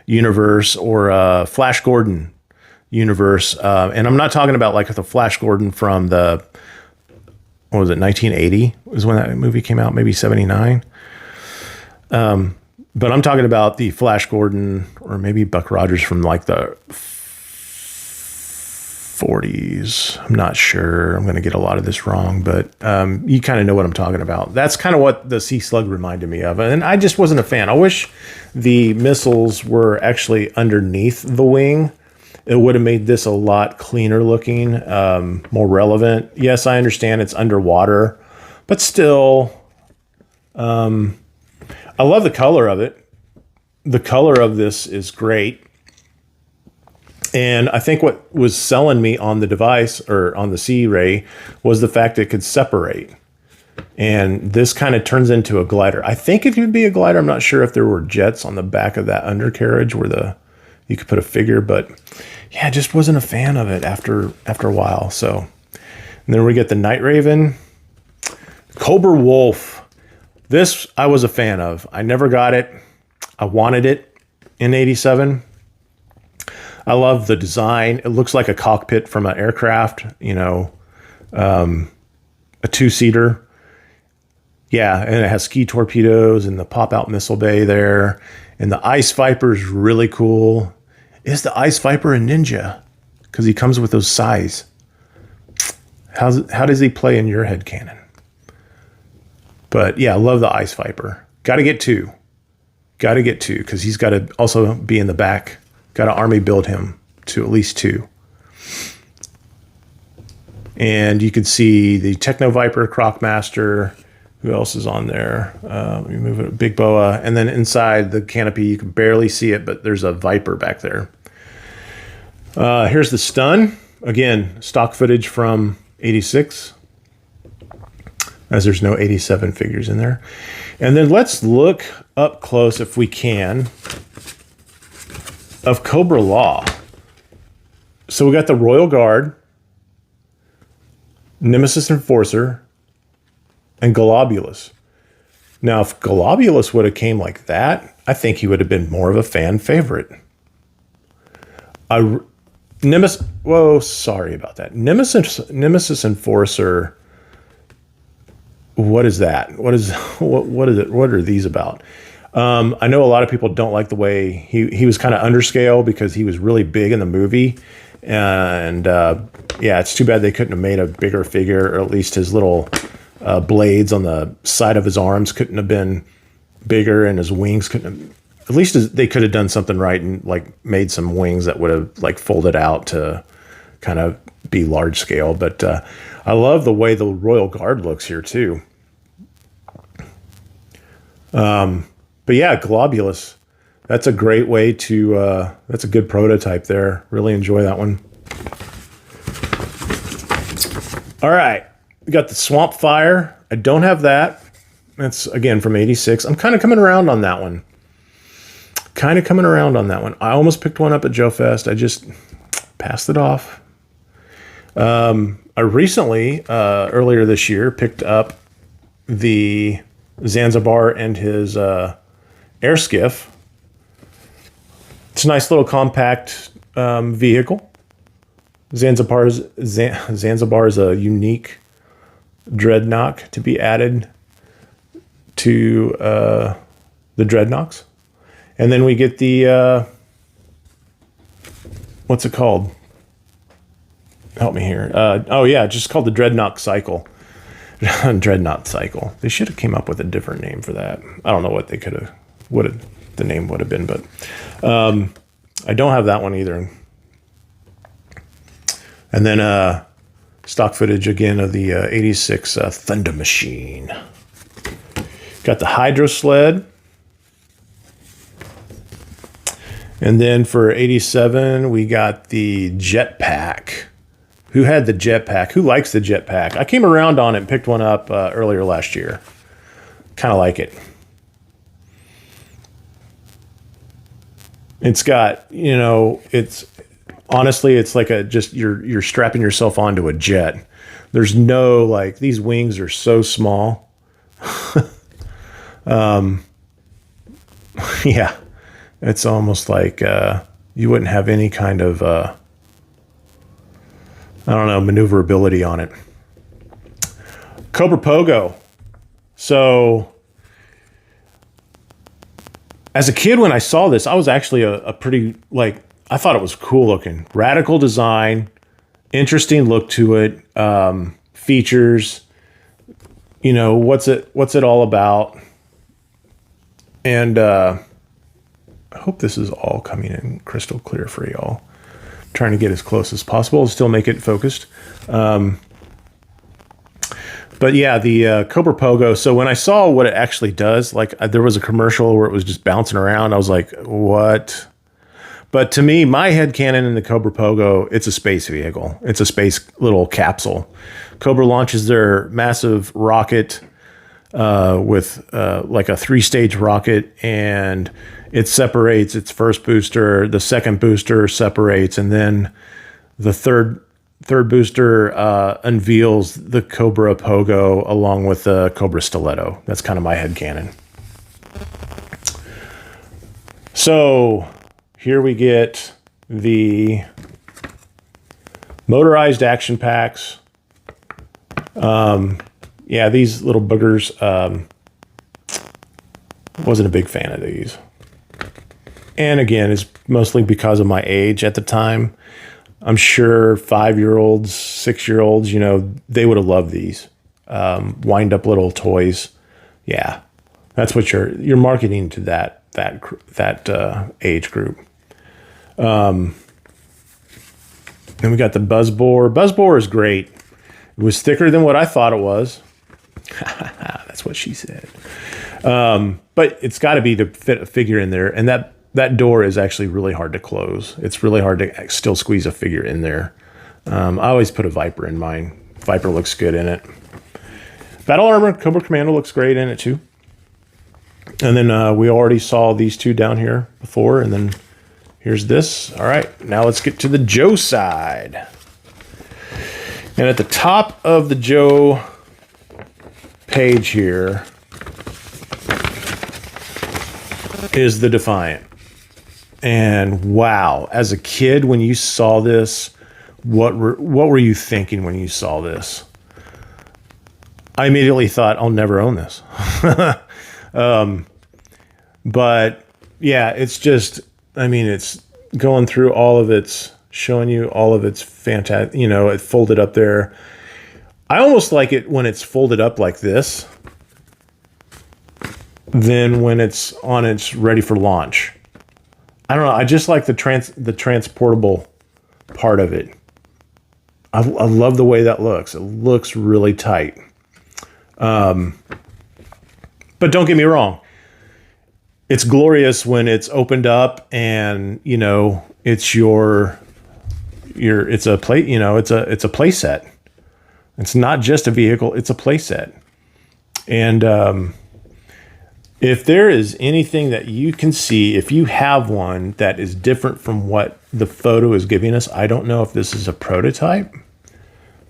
universe or a Flash Gordon universe. And I'm not talking about like the Flash Gordon from the, 1980 was when that movie came out, maybe 79. But I'm talking about the Flash Gordon or maybe Buck Rogers from like the 40s. I'm not sure. I'm going to get a lot of this wrong, but you kind of know what I'm talking about. That's kind of what the Sea Slug reminded me of. And I just wasn't a fan. I wish the missiles were actually underneath the wing. It would have made this a lot cleaner looking, more relevant. Yes, I understand it's underwater, but still, I love the color of it. The color of this is great. And I think what was selling me on the device or on the Sea Ray was the fact it could separate. And this kind of turns into a glider. I think it could be a glider. I'm not sure if there were jets on the back of that undercarriage where you could put a figure, but yeah, I just wasn't a fan of it after a while. So, and then we get the Night Raven, Cobra Wolf. This I was a fan of. I never got it. I wanted it in '87. I love the design. It looks like a cockpit from an aircraft, a two-seater. Yeah, and it has ski torpedoes and the pop-out missile bay there. And the Ice Viper is really cool. Is the Ice Viper a ninja? Because he comes with those size. How does he play in your headcanon? But yeah, I love the Ice Viper. Got to get two. Got to get two because he's got to also be in the back. Got to army build him to at least two. And you can see the Techno Viper, Crocmaster. Who else is on there? Let me move it. Big Boa. And then inside the canopy, you can barely see it, but there's a Viper back there. Here's the Stun. Again, stock footage from '86. As there's no '87 figures in there. And then let's look up close, if we can, of Cobra-La. So we got the Royal Guard, Nemesis Enforcer, and Globulus. Now, if Globulus would have came like that, I think he would have been more of a fan favorite. Sorry about that. Nemesis Enforcer. What is that? What is it? What are these about? I know a lot of people don't like the way he was kind of underscale because he was really big in the movie. And yeah, it's too bad they couldn't have made a bigger figure, or at least his little blades on the side of his arms couldn't have been bigger, and his wings couldn't have, at least they could have done something right and like made some wings that would have like folded out to kind of be large scale. But I love the way the Royal Guard looks here too. But yeah, Globulus, that's a great way to, that's a good prototype there. Really enjoy that one. All right. We got the Swamp Fire. I don't have that. That's again from '86. I'm kind of coming around on that one. I almost picked one up at Joe Fest. I just passed it off. I recently, earlier this year, picked up the Zanzibar and his air skiff. It's a nice little compact vehicle. Zanzibar is a unique dreadnought to be added to the dreadnoughts. And then we get the, what's it called? Help me here. Oh yeah, just called the Dreadnought Cycle. Dreadnought Cycle. They should have came up with a different name for that. I don't know what they could have, the name would have been, but I don't have that one either. And then stock footage again of the '86 Thunder Machine. Got the Hydro Sled. And then for '87, we got the Jetpack. Who had the Jetpack? Who likes the Jetpack? I came around on it and picked one up earlier last year. Kind of like it. It's got, it's honestly, it's like you're strapping yourself onto a jet. There's no, like, these wings are so small. Yeah. It's almost like you wouldn't have any kind of, maneuverability on it. Cobra Pogo. So as a kid, when I saw this, I was actually a pretty, like, I thought it was cool looking. Radical design, interesting look to it, features, you know, what's it all about? And I hope this is all coming in crystal clear for y'all. Trying to get as close as possible, still make it focused. But yeah, the Cobra Pogo. So when I saw what it actually does, like there was a commercial where it was just bouncing around. I was like, what? But to me, my headcanon in the Cobra Pogo, it's a space vehicle. It's a space little capsule. Cobra launches their massive rocket with like a 3-stage rocket, and it separates its first booster. The second booster separates, and then the third booster unveils the Cobra Pogo along with the Cobra Stiletto. That's kind of my headcanon. So here we get the motorized action packs. Yeah, these little boogers, wasn't a big fan of these. And again, it's mostly because of my age at the time. I'm sure 5-year-olds, 6-year-olds, you know, they would have loved these. Wind up little toys. Yeah, that's what you're marketing to that age group. Then we got the Buzzbore. Buzzbore is great. It was thicker than what I thought it was. That's what she said. But it's got to be to fit a figure in there, and that door is actually really hard to close. It's really hard to still squeeze a figure in there. I always put a Viper in mine. Viper looks good in it. Battle Armor, Cobra Commando looks great in it too. And then we already saw these two down here before, and then here's this. All right, now let's get to the Joe side. And at the top of the Joe page here is the Defiant. And wow, as a kid, when you saw this, what were you thinking when you saw this? I immediately thought, I'll never own this. But yeah, it's just, I mean, it's going through all of its, showing you all of its fantastic, you know, it folded up there. I almost like it when it's folded up like this than when it's on its ready for launch. I don't know. I just like the transportable part of it. I love the way that looks. It looks really tight. But don't get me wrong. It's glorious when it's opened up and, you know, it's it's a play, you know, it's a play set. It's not just a vehicle, it's a play set. And if there is anything that you can see, if you have one that is different from what the photo is giving us, I don't know if this is a prototype,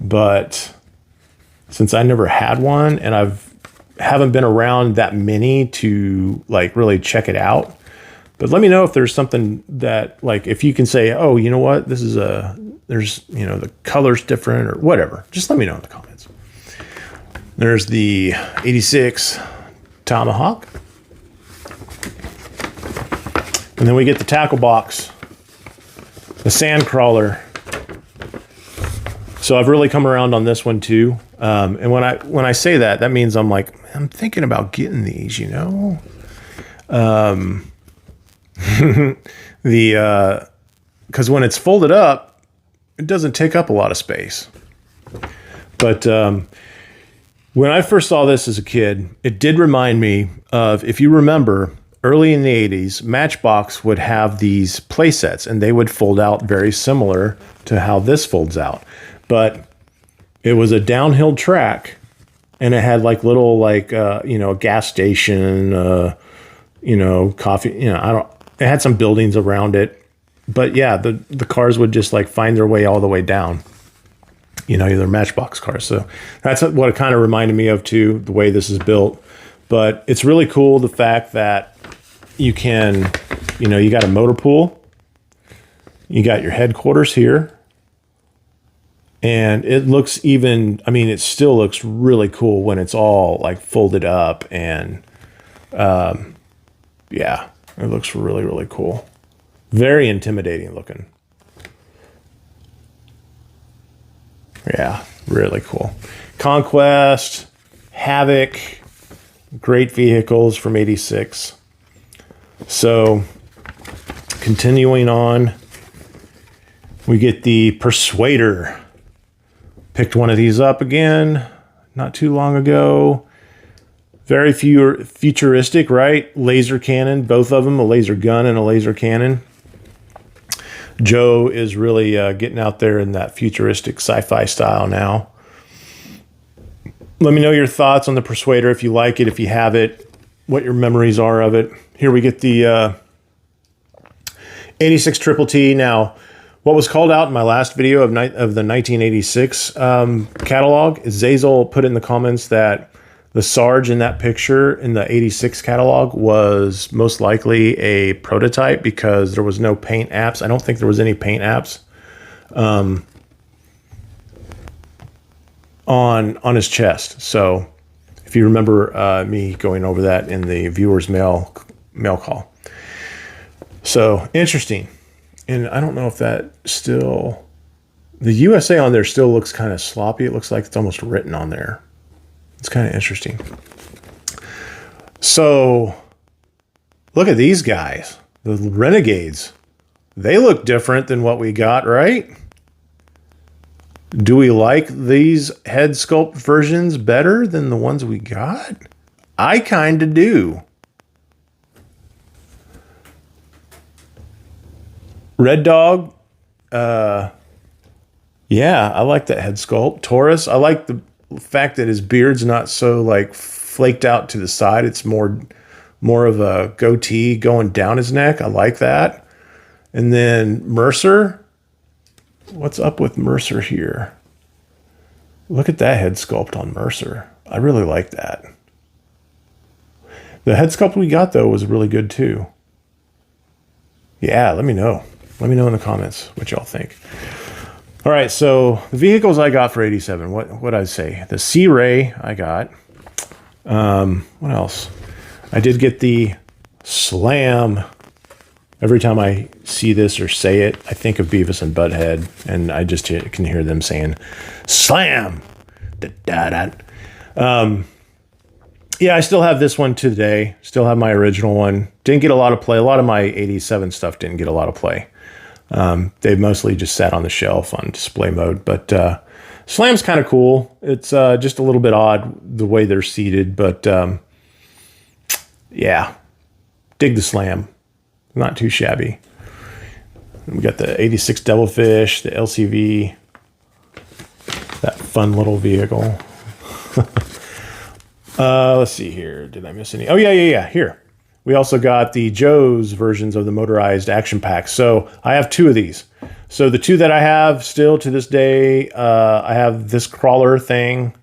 but since I never had one and haven't been around that many to like really check it out, but let me know if there's something that, like, if you can say, oh, you know what, this is there's, you know, the color's different or whatever. Just let me know in the comments. There's the 86 Tomahawk. And then we get the tackle box, the sand crawler. So I've really come around on this one too. And when I say that, that means I'm thinking about getting these, you know. Because when it's folded up, it doesn't take up a lot of space. But when I first saw this as a kid, it did remind me of, if you remember, early in the 80s, Matchbox would have these play sets, and they would fold out very similar to how this folds out. But it was a downhill track, and it had like little, like, you know, a gas station, you know, coffee, you know, it had some buildings around it. But yeah, the cars would just like find their way all the way down. You know, they're Matchbox cars. So that's what it kind of reminded me of too, the way this is built. But it's really cool, the fact that you can, you know, you got a motor pool, you got your headquarters here, and it looks even, I mean, it still looks really cool when it's all like folded up. And yeah, It looks really, really cool. Very intimidating looking. Yeah, really cool. Conquest, Havoc, great vehicles from 86. So, continuing on, we get the Persuader. Picked one of these up again not too long ago. Very futuristic, right? Laser cannon, both of them, a laser gun and a laser cannon. Joe is really getting out there in that futuristic sci-fi style now. Let me know your thoughts on the Persuader, if you like it, if you have it, what your memories are of it. Here we get the 86 Triple T. Now, what was called out in my last video of the 1986 catalog is Zazel put in the comments that the Sarge in that picture in the 86 catalog was most likely a prototype because there was no paint apps. I don't think there was any paint apps on his chest. So if you remember me going over that in the viewer's mail call. So interesting. And I don't know if that still, the USA on there still looks kind of sloppy. It looks like it's almost written on there. It's kind of interesting. So look at these guys, the Renegades. They look different than what we got, right? Do we like these head sculpt versions better than the ones we got? I kind of do. Red Dog, yeah, I like that head sculpt. Taurus, I like the fact that his beard's not so like flaked out to the side. It's more of a goatee going down his neck. I like that. And then Mercer, what's up with Mercer here? Look at that head sculpt on Mercer. I really like that. The head sculpt we got though was really good too. Yeah, let me know. Let me know in the comments what y'all think. All right, so the vehicles I got for 87, what I'd say? The C-Ray I got. What else? I did get the Slam. Every time I see this or say it, I think of Beavis and Butthead, and I just can hear them saying, Slam! Da-da-da. Yeah, I still have this one today. Still have my original one. Didn't get a lot of play. A lot of my 87 stuff didn't get a lot of play. They mostly just sat on the shelf on display mode. But Slam's kind of cool. It's just a little bit odd the way they're seated. But yeah, dig the Slam. Not too shabby. We got the 86 Devilfish, the LCV. That fun little vehicle. Let's see here. Did I miss any? Oh, yeah. Here. We also got the Joe's versions of the motorized action packs. So I have two of these. So the two that I have still to this day, I have this crawler thing,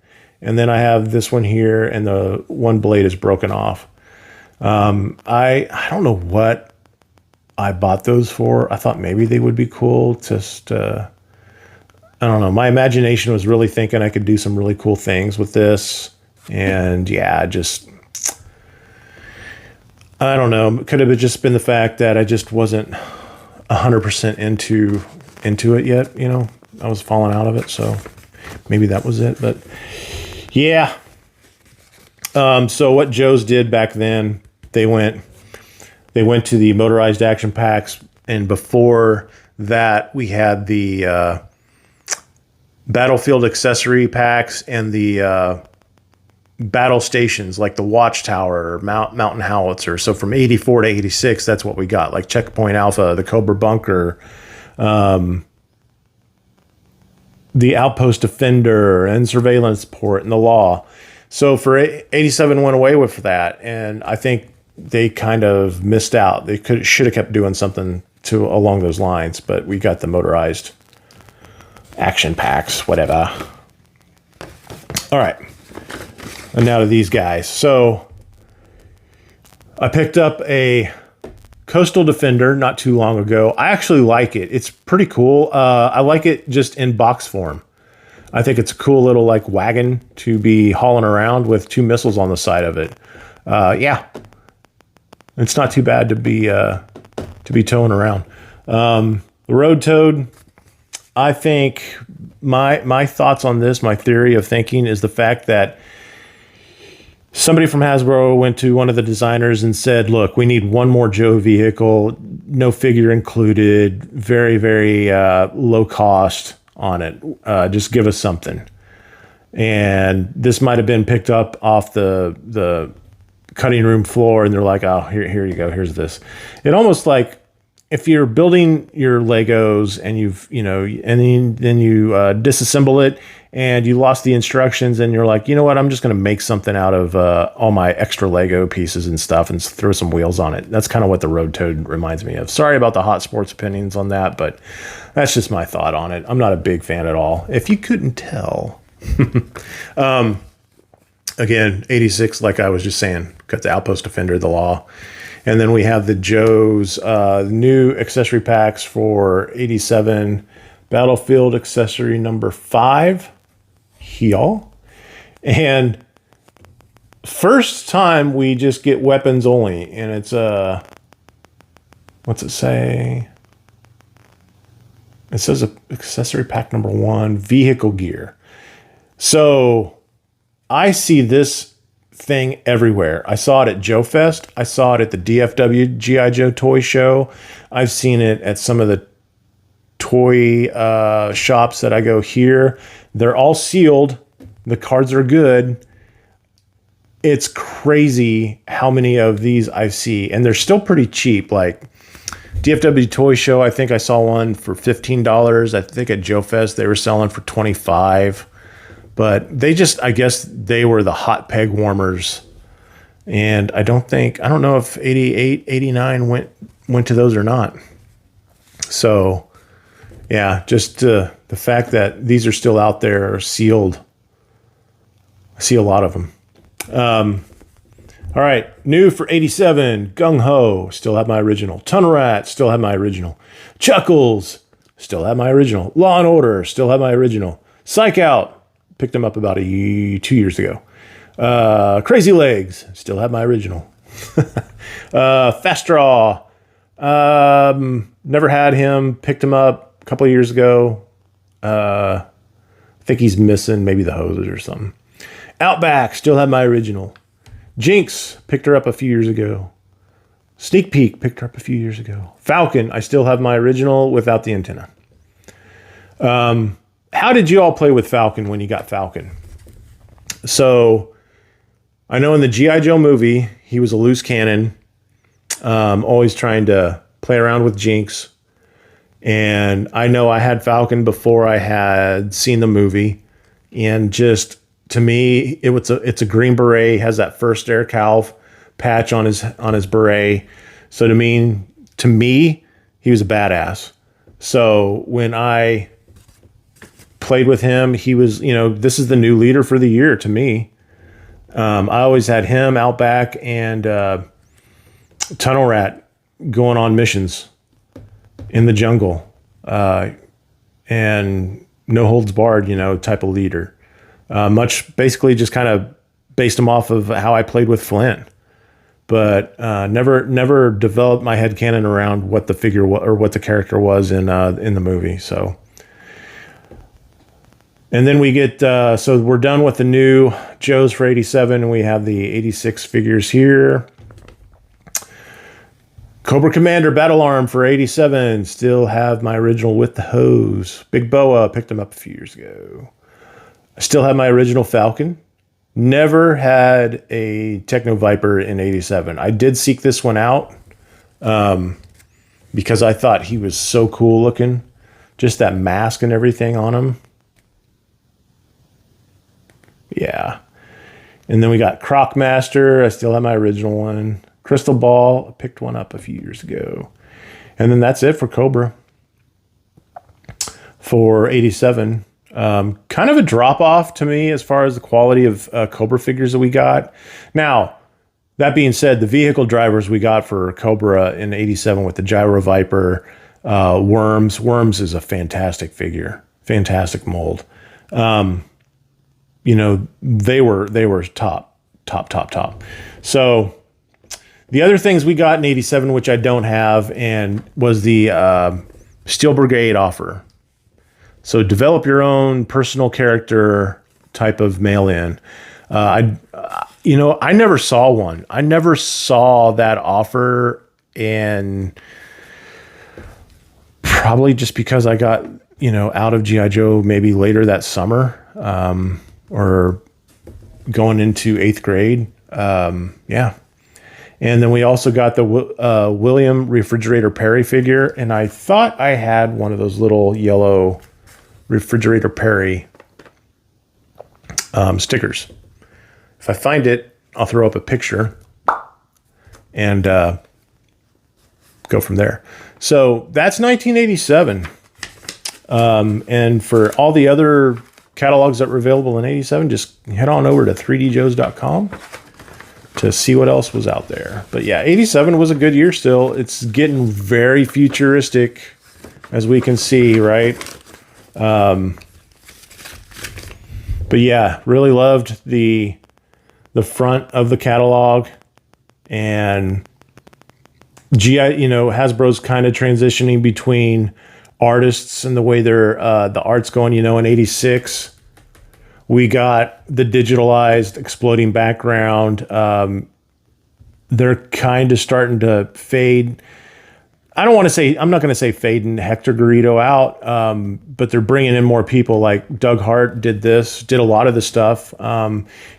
and then I have this one here, and the one blade is broken off. I don't know what I bought those for. I thought maybe they would be cool. Just, I don't know. My imagination was really thinking I could do some really cool things with this. And yeah, just, I don't know. Could have just been the fact that I just wasn't 100% into it yet. You know, I was falling out of it. So maybe that was it. But yeah. So what Joe's did back then, they went to the motorized action packs. And before that, we had the battlefield accessory packs and the battle stations like the Watchtower or Mountain Howitzer. So from 84 to 86, that's what we got, like Checkpoint Alpha, the Cobra Bunker, the Outpost Defender and Surveillance Port and the Law. So for 87 went away with that, and I think they kind of missed out. They should have kept doing something along those lines, but we got the motorized action packs, whatever. All right. And now to these guys. So I picked up a Coastal Defender not too long ago. I actually like it. It's pretty cool. I like it just in box form. I think it's a cool little like wagon to be hauling around with two missiles on the side of it. Yeah. It's not too bad to be towing around. The Road Toad, I think my thoughts on this, my theory of thinking is the fact that somebody from Hasbro went to one of the designers and said, look, we need one more Joe vehicle, no figure included, very, very low cost on it. Just give us something. And this might have been picked up off the cutting room floor, and they're like, oh, here you go, here's this. It almost like if you're building your Legos and then you disassemble it and you lost the instructions and you're like, you know what, I'm just going to make something out of all my extra Lego pieces and stuff and throw some wheels on it. That's kind of what the Road Toad reminds me of. Sorry about the hot sports opinions on that, but that's just my thought on it. I'm not a big fan at all, if you couldn't tell. Again, 86, like I was just saying, got the Outpost Defender, the Law. And then we have the Joe's new accessory packs for 87, Battlefield accessory number 5. Y'all. And first time we just get weapons only. And it's, what's it say? It says accessory pack number 1, vehicle gear. So I see this thing everywhere. I saw it at Joe Fest. I saw it at the DFW GI Joe toy show. I've seen it at some of the toy shops that I go here. They're all sealed. The cards are good. It's crazy how many of these I see, and they're still pretty cheap. Like DFW toy show, I think I saw one for $15. I think at Joe Fest they were selling for $25. But I guess they were the hot peg warmers. And I don't know if 88, 89 went to those or not. So, yeah, just the fact that these are still out there sealed. I see a lot of them. All right, new for 87, Gung Ho, still have my original. Tunnel Rat, still have my original. Chuckles, still have my original. Law and Order, still have my original. Psych Out, picked them up about 2 years ago. Crazy Legs, still have my original. Fast Draw, never had him, picked him up a couple of years ago. I think he's missing maybe the hoses or something. Outback, still have my original. Jinx, picked her up a few years ago. Sneak Peek, picked her up a few years ago. Falcon, I still have my original without the antenna. How did you all play with Falcon when you got Falcon? So I know in the GI Joe movie, he was a loose cannon, always trying to play around with Jinx. And I know I had Falcon before I had seen the movie. And just, to me, it's a green beret, has that first air calv patch on his beret. So to me, he was a badass. So when I played with him, he was, this is the new leader for the year to me. I always had him, Outback, and Tunnel Rat going on missions in the jungle, and no holds barred, type of leader. Basically just kind of based him off of how I played with Flint, but never developed my headcanon around what the figure or what the character was in the movie. So. And then we get, so we're done with the new Joes for 87, and we have the 86 figures here. Cobra Commander Battle Arm for 87, still have my original with the hose. Big Boa, picked them up a few years ago. I still have my original Falcon. Never had a Techno Viper in 87. I did seek this one out because I thought he was so cool looking. Just that mask and everything on him. Yeah. And then we got Croc Master. I still have my original one. Crystal Ball. I picked one up a few years ago. And then that's it for Cobra. For 87. Kind of a drop-off to me as far as the quality of Cobra figures that we got. Now, that being said, the vehicle drivers we got for Cobra in 87 with the Gyro Viper, Worms. Worms is a fantastic figure. Fantastic mold. They were top. So The other things we got in 87, which I don't have, and was the Steel Brigade offer. So develop your own personal character type of mail-in. I never saw one. I never saw that offer, and probably just because I got, out of GI Joe maybe later that summer, or going into 8th grade. Yeah. And then we also got the William Refrigerator Perry figure, and I thought I had one of those little yellow Refrigerator Perry stickers. If I find it, I'll throw up a picture and go from there. So that's 1987. And for all the other catalogs that were available in 87, just head on over to 3djoes.com to see what else was out there. But yeah, 87 was a good year still. It's getting very futuristic, as we can see, right? But yeah, really loved the front of the catalog, and GI, Hasbro's kind of transitioning between artists and the way the art's going. In 86, we got the digitalized exploding background. They're kind of starting to fade. I'm not going to say fade and Hector Garrido out, but they're bringing in more people. Like Doug Hart did a lot of the stuff.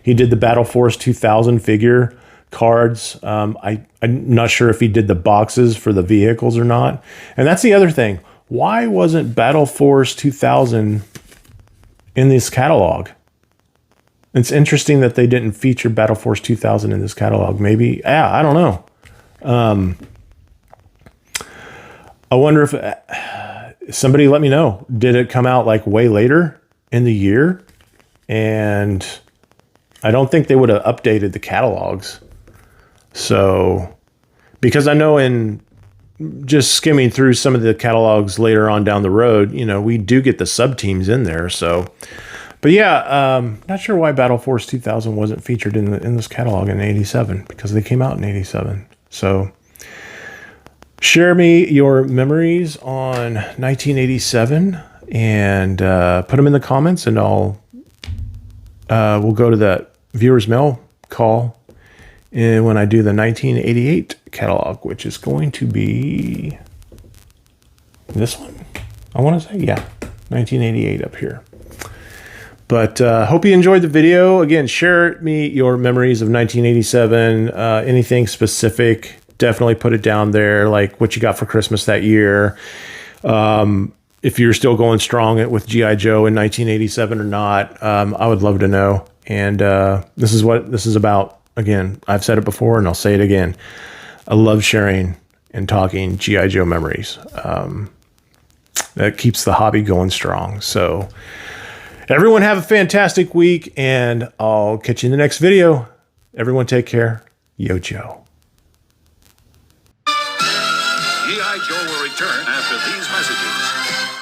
He did the Battle Force 2000 figure cards. I'm not sure if he did the boxes for the vehicles or not. And that's the other thing. Why wasn't Battle Force 2000 in this catalog? It's interesting that they didn't feature Battle Force 2000 in this catalog. Maybe, I don't know. I wonder if somebody let me know. Did it come out like way later in the year? And I don't think they would have updated the catalogs. So, because I know in just skimming through some of the catalogs later on down the road, we do get the sub teams in there. So, but yeah, not sure why Battle Force 2000 wasn't featured in this catalog in 87, because they came out in 87. So, share me your memories on 1987 and put them in the comments, and we'll go to the viewer's mail call when I do the 1988 catalog, which is going to be this one. I want to say, yeah, 1988 up here. But hope you enjoyed the video. Again, share me your memories of 1987, anything specific. Definitely put it down there, like what you got for Christmas that year. If you're still going strong with GI Joe in 1987 or not, I would love to know. And this is what this is about. Again, I've said it before and I'll say it again. I love sharing and talking GI Joe memories. That keeps the hobby going strong. So everyone have a fantastic week, and I'll catch you in the next video. Everyone take care. Yo, Joe. G.I. Joe will return after these messages.